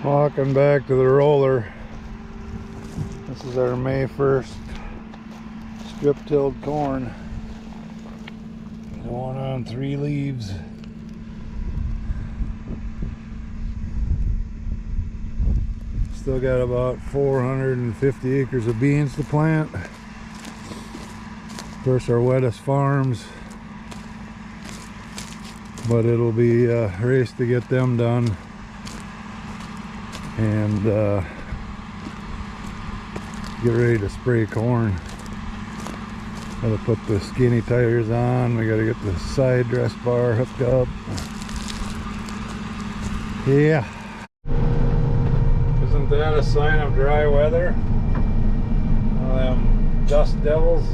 Walking back to the roller. This is our May 1st strip tilled corn. Going on 3 leaves. Still got about 450 acres of beans to plant. Of course, our wettest farms, but it'll be a race to get them done. And get ready to spray corn. Gotta put the skinny tires on. We gotta get the side dress bar hooked up. Yeah. Isn't that a sign of dry weather? One of them dust devils.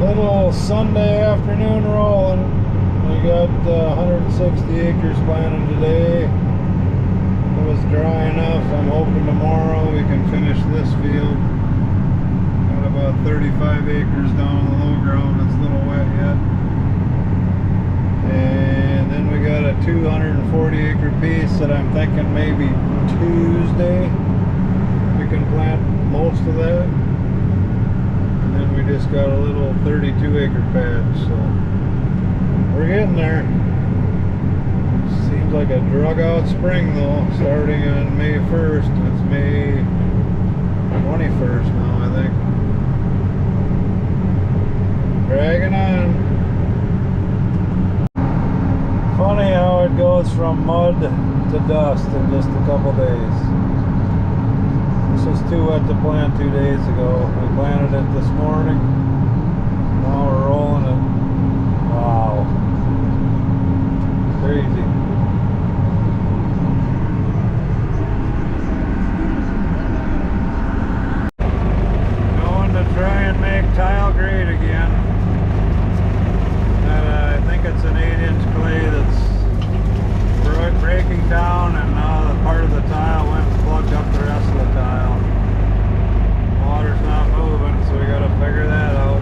Little Sunday afternoon rolling. We got 160 acres planted today. It was dry enough. I'm hoping tomorrow we can finish this field. Got about 35 acres down on the low ground. It's a little wet yet. And then we got a 240 acre piece that I'm thinking maybe Tuesday we can plant most of that. And then we just got a little 32 acre patch. So we're getting there. Seems like a drug out spring though, starting on May 1st. It's May 21st now, I think. Dragging on. Funny how it goes from mud to dust in just a couple days. This was too wet to plant 2 days ago. We planted it this morning. Now we're rolling it. Wow. Crazy. Going to try and make tile grade again. And, I think it's an 8-inch clay that's breaking down, and now the part of the tile went and plugged up the rest of the tile. Water's not moving, so we got to figure that out.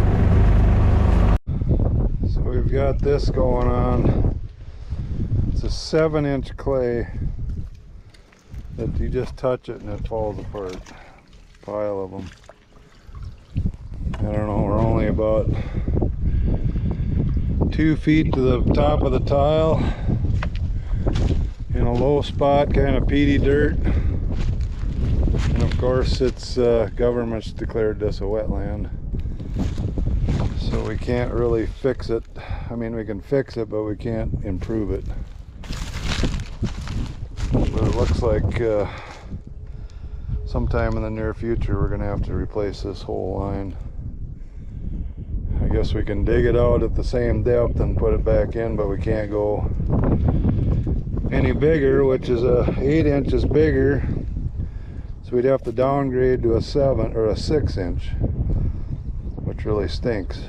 So we've got this going on. It's a 7-inch clay that you just touch it and it falls apart. Pile of them. I don't know, we're only about 2 feet to the top of the tile in a low spot, kind of peaty dirt. And of course it's government's declared this a wetland, so we can't really fix it. I mean, we can fix it, but we can't improve it. But it looks like sometime in the near future we're gonna have to replace this whole line. I guess we can dig it out at the same depth and put it back in, but we can't go any bigger, which is 8 inches bigger. So we'd have to downgrade to a 7 or a 6-inch, which really stinks.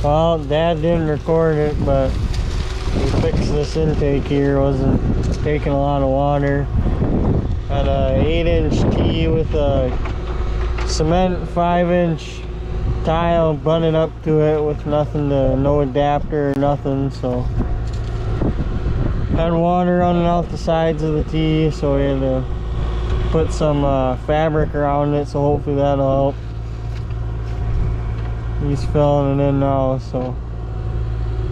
Well, Dad didn't record it, but we fixed this intake here. It wasn't taking a lot of water. Had a 8-inch tee with a cement 5-inch tile bunted up to it with nothing to, no adapter or nothing, so had water running out the sides of the tee, so we had to put some fabric around it, so hopefully that'll help. He's filling it in now, so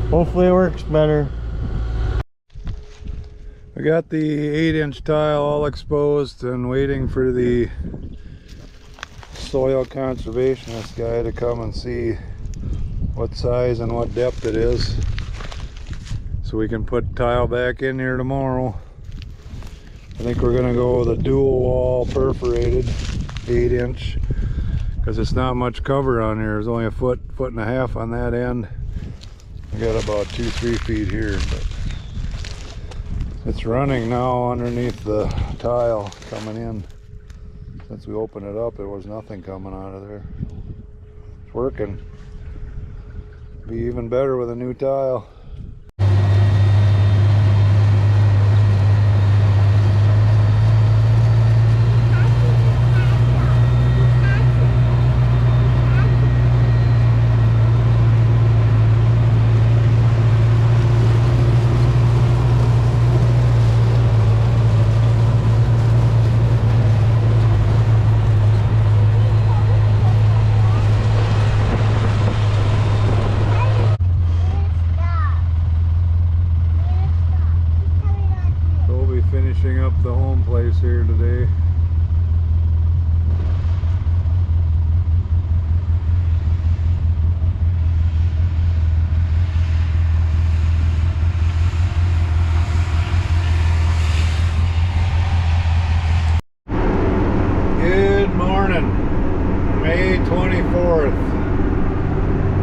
hopefully it works better. We got the 8-inch tile all exposed and waiting for the soil conservationist guy to come and see what size and what depth it is, so we can put tile back in here tomorrow. I think we're gonna go with a dual wall perforated 8-inch, because it's not much cover on here. There's only a foot and a half on that end. We got about 2-3 feet here, but it's running now underneath the tile coming in. Since we opened it up, there was nothing coming out of there. It's working. Be even better with a new tile.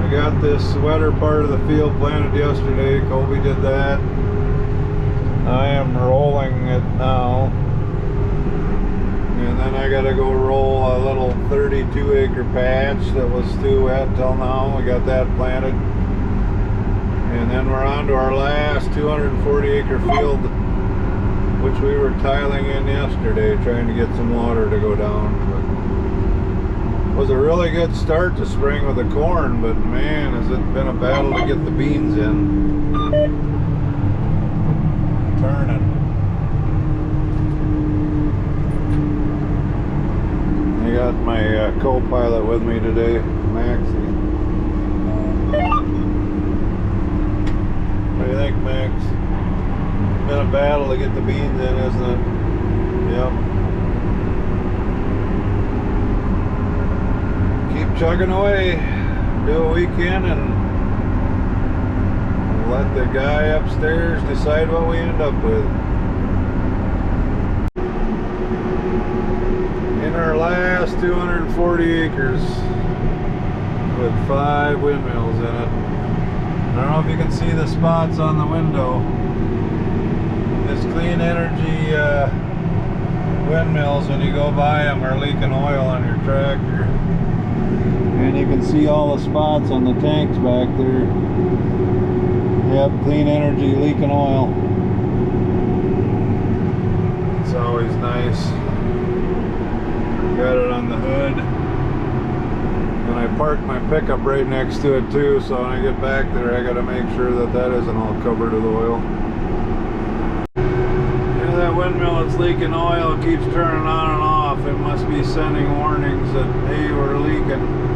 We got this wetter part of the field planted yesterday. Kobe did that. I am rolling it now. And then I gotta go roll a little 32-acre patch that was too wet till now. We got that planted. And then we're on to our last 240-acre field, which we were tiling in yesterday, trying to get some water to go down. But it was a really good start to spring with the corn, but man, has it been a battle to get the beans in. Turning. I got my co-pilot with me today, Maxie. What do you think, Max? Been a battle to get the beans in, isn't it? Yep. Keep chugging away. Do what we can and let the guy upstairs decide what we end up with. In our last 240 acres with 5 windmills in it. I don't know if you can see the spots on the window. This clean energy windmills, when you go by them, are leaking oil on your tractor. And you can see all the spots on the tanks back there. Yep, clean energy leaking oil. It's always nice. Got it on the hood. And I parked my pickup right next to it too, so when I get back there I gotta make sure that that isn't all covered with oil. Yeah, that windmill that's leaking oil keeps turning on and off. It must be sending warnings that, hey, we're leaking.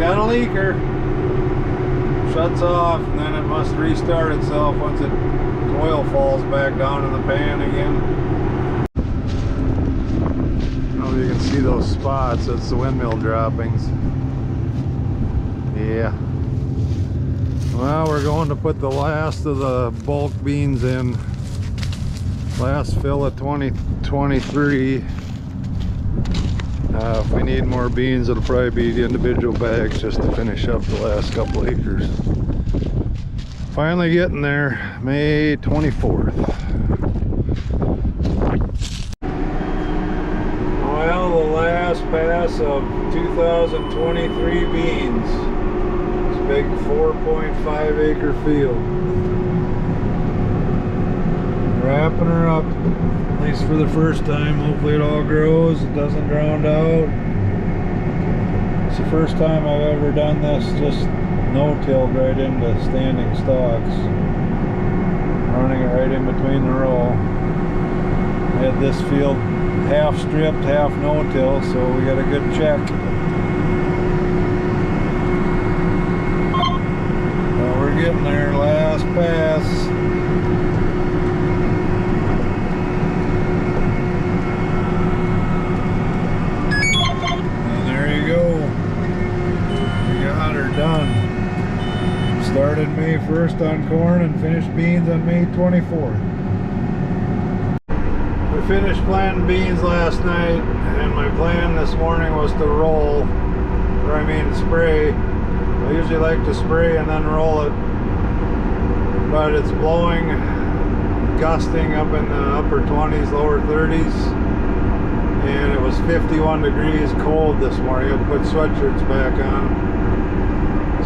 Got a leaker. Shuts off and then it must restart itself once the oil falls back down in the pan again. I don't know if you can see those spots. That's the windmill droppings. Yeah. Well, we're going to put the last of the bulk beans in. Last fill of 2023. If we need more beans, it'll probably be the individual bags just to finish up the last couple acres. Finally getting there, May 24th. Well, the last pass of 2023 beans. This big 4.5 acre field. Wrapping her up, at least for the first time. Hopefully it all grows, it doesn't drown out. It's the first time I've ever done this, just no-tilled right into standing stalks. Running it right in between the row. I had this field half stripped, half no-till, so we got a good check. Well, we're getting there, last pass. Done. Started May 1st on corn and finished beans on May 24th. We finished planting beans last night and my plan this morning was to roll, or I mean spray. I usually like to spray and then roll it, but it's blowing, gusting up in the upper 20s, lower 30s, and it was 51 degrees cold this morning. I had to put sweatshirts back on.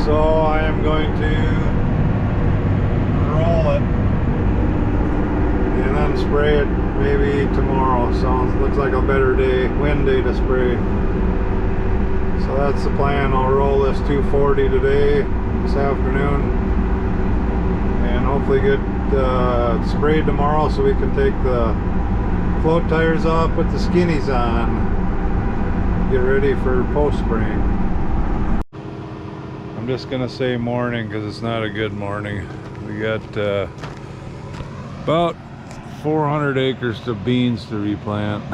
So I am going to roll it and then spray it maybe tomorrow. So it looks like a better day, wind day to spray. So that's the plan. I'll roll this 240 today, this afternoon, and hopefully get sprayed tomorrow so we can take the float tires off, put the skinnies on, get ready for post-spraying. I'm just gonna say morning because it's not a good morning. We got about 400 acres of beans to replant,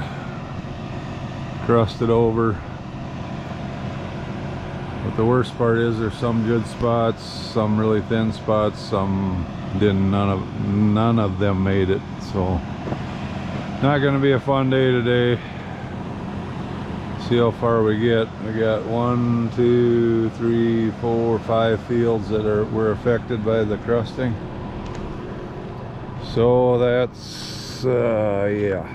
crusted over. But the worst part is there's some good spots, some really thin spots, some didn't. None of them made it. So not gonna be a fun day today. See how far we get. We got 1, 2, 3, 4, 5 fields that were affected by the crusting. So that's yeah.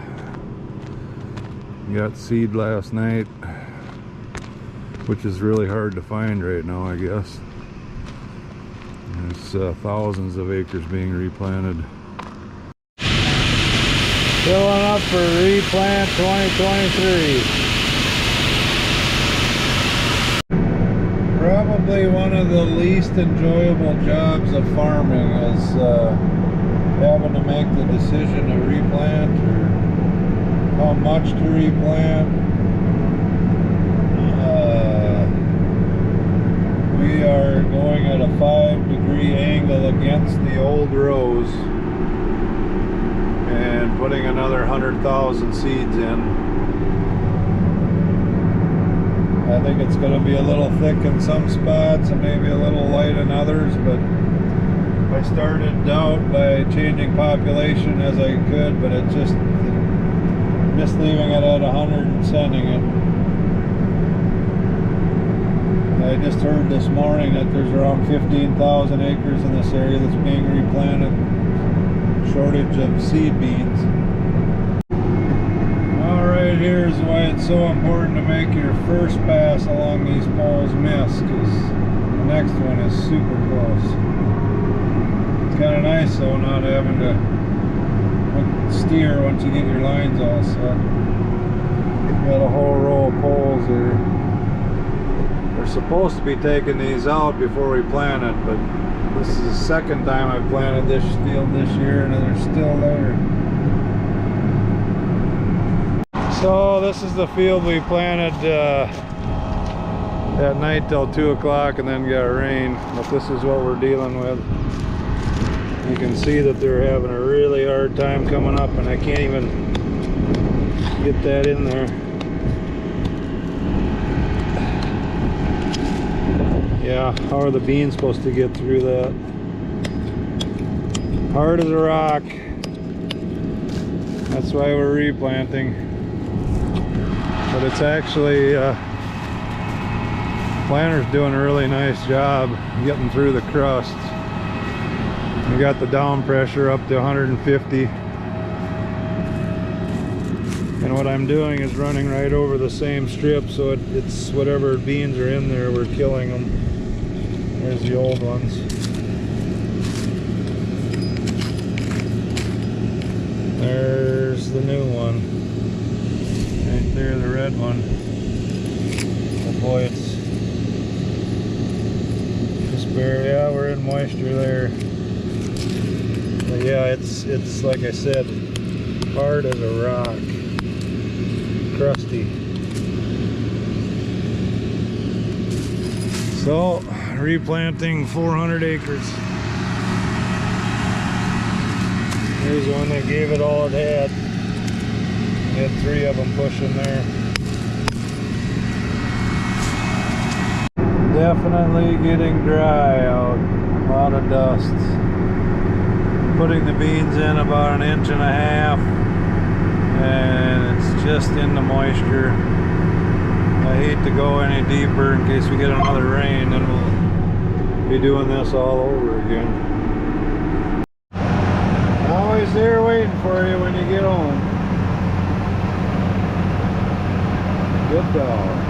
Got seed last night, which is really hard to find right now, I guess. There's thousands of acres being replanted. Filling up for Replant 2023. Probably one of the least enjoyable jobs of farming is having to make the decision to replant or how much to replant. We are going at a 5-degree angle against the old rows and putting another 100,000 seeds in. I think it's going to be a little thick in some spots and maybe a little light in others, but I started out by changing population as I could, but it just leaving it at 100 and sending it. I just heard this morning that there's around 15,000 acres in this area that's being replanted. Shortage of seed beans. Alright, here's why it's so important to make your first pass along these poles miss, because the next one is super close. It's kind of nice though, not having to steer once you get your lines all set. Got a whole row of poles here. We're supposed to be taking these out before we plant it, but this is the second time I've planted this field this year and they're still there. So this is the field we planted at night till 2 o'clock and then got rain, but this is what we're dealing with. You can see that they're having a really hard time coming up, and I can't even get that in there. Yeah, how are the beans supposed to get through that? Hard as a rock. That's why we're replanting. But it's actually, planter's doing a really nice job getting through the crust. We got the down pressure up to 150. And what I'm doing is running right over the same strip, so it's whatever beans are in there, we're killing them. There's the old ones. There's the new one. Right there, the red one. Oh boy, it's just barely, yeah, we're in moisture there. But yeah, it's like I said, hard as a rock. Crusty. So, replanting 400 acres. Here's one that gave it all it had. We had 3 of them pushing there. Definitely getting dry out. A lot of dust. Putting the beans in about 1.5 inches, and it's just in the moisture. I hate to go any deeper in case we get another rain, and we'll be doing this all over again. Always there waiting for you when you get home. Good dog.